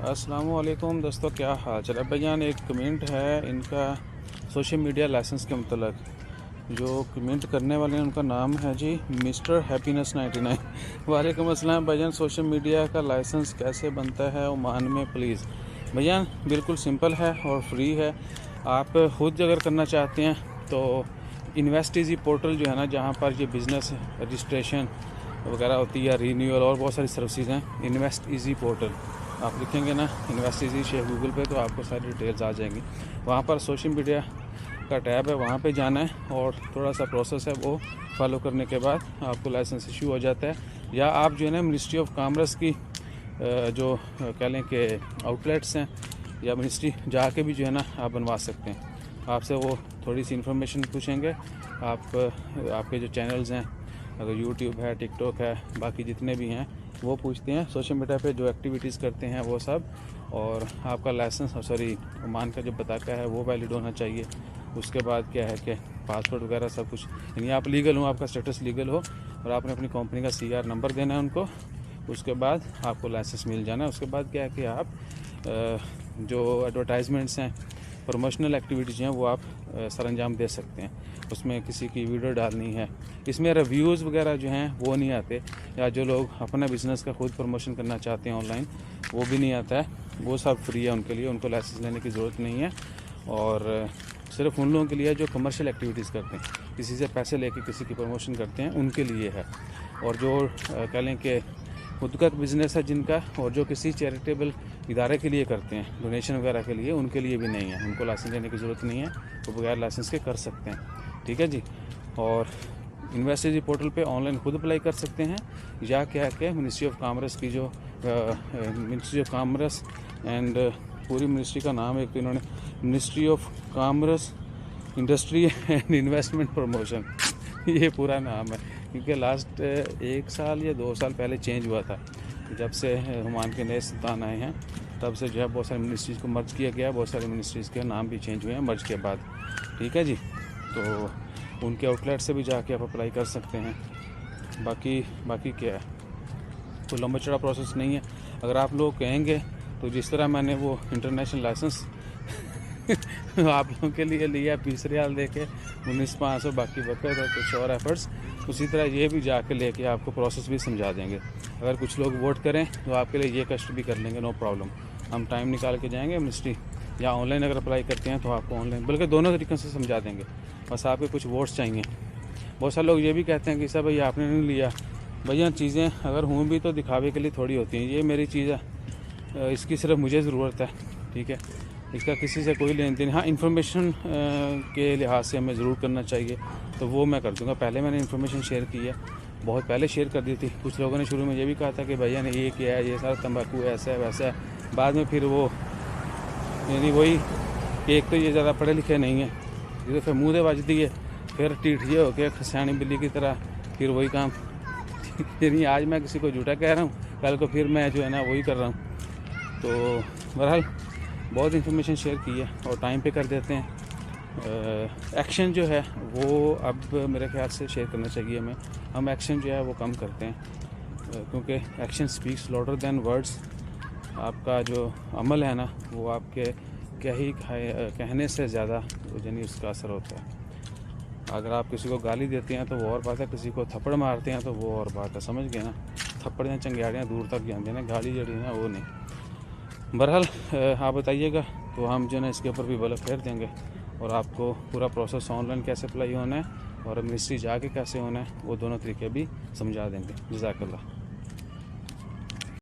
अस्सलामुअलैकुम दोस्तों, क्या हाल चाल है। भाईजान एक कमेंट है इनका सोशल मीडिया लाइसेंस के मतलब। जो कमेंट करने वाले हैं उनका नाम है जी मिस्टर हैप्पीनेस 99। वालेकुम अस्सलाम भाईजान। सोशल मीडिया का लाइसेंस कैसे बनता है ओमान में प्लीज़। भाईजान बिल्कुल सिंपल है और फ्री है। आप खुद अगर करना चाहते हैं तो इन्वेस्ट इजी पोर्टल जो है ना, जहाँ पर ये बिज़नेस रजिस्ट्रेशन वगैरह होती है, रीन्यूअल और बहुत सारी सर्विसेज हैं। इन्वेस्ट इजी पोर्टल आप लिखेंगे ना, इन्वेस्ट इजी शेयर गूगल पे, तो आपको सारी डिटेल्स आ जाएंगी। वहाँ पर सोशल मीडिया का टैब है, वहाँ पे जाना है और थोड़ा सा प्रोसेस है, वो फॉलो करने के बाद आपको लाइसेंस इशू हो जाता है। या आप जो है ना मिनिस्ट्री ऑफ कॉमर्स की जो कह लें कि आउटलेट्स हैं या मिनिस्ट्री जाके भी जो है ना आप बनवा सकते हैं। आपसे वो थोड़ी सी इन्फॉर्मेशन पूछेंगे। आपके जो चैनल्स हैं, अगर यूट्यूब है, टिकटॉक है, बाकी जितने भी हैं वो पूछते हैं। सोशल मीडिया पे जो एक्टिविटीज़ करते हैं वो सब, और आपका लाइसेंस ओमान का जो बताका है वो वैलिड होना चाहिए। उसके बाद क्या है कि पासपोर्ट वगैरह सब कुछ, यानी आप लीगल हो, आपका स्टेटस लीगल हो, और आपने अपनी कंपनी का CR नंबर देना है उनको। उसके बाद आपको लाइसेंस मिल जाना है। उसके बाद क्या है कि आप जो एडवर्टाइजमेंट्स हैं, प्रमोशनल एक्टिविटीज़ हैं, वो आप सर अंजाम दे सकते हैं। उसमें किसी की वीडियो डालनी है, इसमें रिव्यूज़ वगैरह जो हैं वो नहीं आते, या जो लोग अपना बिज़नेस का खुद प्रमोशन करना चाहते हैं ऑनलाइन, वो भी नहीं आता है। वो सब फ्री है उनके लिए, उनको लाइसेंस लेने की ज़रूरत नहीं है। और सिर्फ उन लोगों के लिए जो कमर्शियल एक्टिविटीज़ करते हैं, किसी से पैसे लेके किसी की प्रमोशन करते हैं, उनके लिए है। और जो कह लें कि खुद का बिज़नेस है जिनका, और जो किसी चैरिटेबल इदारे के लिए करते हैं, डोनेशन वगैरह के लिए, उनके लिए भी नहीं है। उनको लाइसेंस लेने की ज़रूरत नहीं है, वो बगैर लाइसेंस के कर सकते हैं। ठीक है जी। और इन्वेस्ट इजी पोर्टल पे ऑनलाइन खुद अप्लाई कर सकते हैं, या क्या है मिनिस्ट्री ऑफ कॉमर्स की जो मिनिस्ट्री ऑफ कॉमर्स एंड पूरी मिनिस्ट्री का नाम है, तो इन्होंने ministry of commerce, industry and investment promotion ये पूरा नाम है। क्योंकि लास्ट 1 साल या 2 साल पहले चेंज हुआ था, जब से ओमान के नए सुल्तान आए हैं, तब से जो है बहुत सारी मिनिस्ट्रीज़ को मर्ज किया गया। बहुत सारी मिनिस्ट्रीज़ के नाम भी चेंज हुए हैं मर्ज के बाद। ठीक है जी। तो उनके आउटलेट से भी जाके आप अप्लाई कर सकते हैं। बाकी क्या है, तो लंबा चौड़ा प्रोसेस नहीं है। अगर आप लोग कहेंगे तो जिस तरह मैंने वो इंटरनेशनल लाइसेंस आप लोगों के लिए लिया 20 रियाल दे के 19,500, बाकी बकत और कुछ और एफर्ट्स, उसी तरह ये भी जाके लेके आपको प्रोसेस भी समझा देंगे। अगर कुछ लोग वोट करें तो आपके लिए ये कष्ट भी कर लेंगे, नो प्रॉब्लम। हम टाइम निकाल के जाएंगे मिनिस्ट्री, या ऑनलाइन अगर अप्लाई करते हैं तो आपको ऑनलाइन, बल्कि दोनों तरीक़ों से समझा देंगे। बस आपके कुछ वोट्स चाहिए। बहुत सारे लोग ये भी कहते हैं कि सर भैया आपने नहीं लिया। भैया चीज़ें अगर हों भी तो दिखावे के लिए थोड़ी होती हैं। ये मेरी चीज़ है, इसकी सिर्फ मुझे ज़रूरत है। ठीक है, इसका किसी से कोई लेन देन, हाँ इन्फॉर्मेशन के लिहाज से हमें ज़रूर करना चाहिए, तो वो मैं कर दूँगा। पहले मैंने इन्फॉर्मेशन शेयर की है, बहुत पहले शेयर कर दी थी। कुछ लोगों ने शुरू में ये भी कहा था कि भैया ने ये किया है, ये सारा तंबाकू ऐसा है वैसा है। बाद में फिर वो यानी वही कि एक तो ये ज़्यादा पढ़े लिखे नहीं है, ये तो फिर मुँह दे बजती है, फिर टीठिए हो के खसियानी बिल्ली की तरह फिर वही काम। यानी आज मैं किसी को झूठा कह रहा हूँ, कल को फिर मैं जो है ना वही कर रहा हूँ। तो बहरहाल बहुत इन्फॉर्मेशन शेयर की है और टाइम पे कर देते हैं। एक्शन जो है वो अब मेरे ख्याल से शेयर करना चाहिए हमें। हम एक्शन जो है वो कम करते हैं, क्योंकि action speaks louder than words. आपका जो अमल है ना, वो आपके कहने से ज़्यादा यानी उसका असर होता है। अगर आप किसी को गाली देते हैं तो वो और बात है, किसी को थप्पड़ मारते हैं तो वो और बात है। समझ गए ना, थप्पड़ या चंग्याड़ियाँ दूर तक जाते हैं ना, गाली जड़ी ना वो नहीं। बहरहाल आप बताइएगा तो हम जो है इसके ऊपर भी बल्ब फेर देंगे, और आपको पूरा प्रोसेस ऑनलाइन कैसे अप्लाई होना है और मिनिस्ट्री जाके कैसे होना है, वो दोनों तरीके भी समझा देंगे। जज़ाकल्लाह।